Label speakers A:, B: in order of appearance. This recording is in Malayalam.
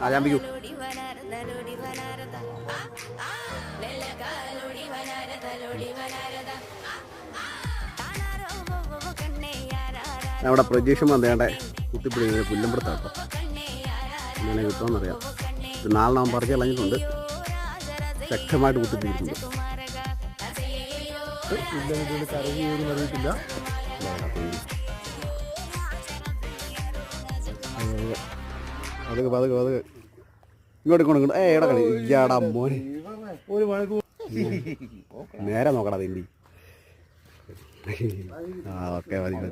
A: ആരംഭിക്കൂ. നമ്മുടെ പ്രജീഷ് വന്നേണ്ട കുത്തിപ്പിടിക്കുന്നത് പുല്ലമ്പുറത്താട്ടോ. ഇങ്ങനെ കിട്ടുമെന്നറിയാം. നാളെ നാം പറിച്ച് കളഞ്ഞിട്ടുണ്ട്. ശക്തമായിട്ട് കുത്തിപ്പിടിക്കുന്നുണ്ട്. അറിയത്തില്ല. പതുക്കെ ഇങ്ങോട്ട് എടാ കളി ഇയാടാ മോനെ ഒരു മണിക്കൂർ നേരെ നോക്കടാ തിണ്ടി. ആ ഓക്കെ മതി.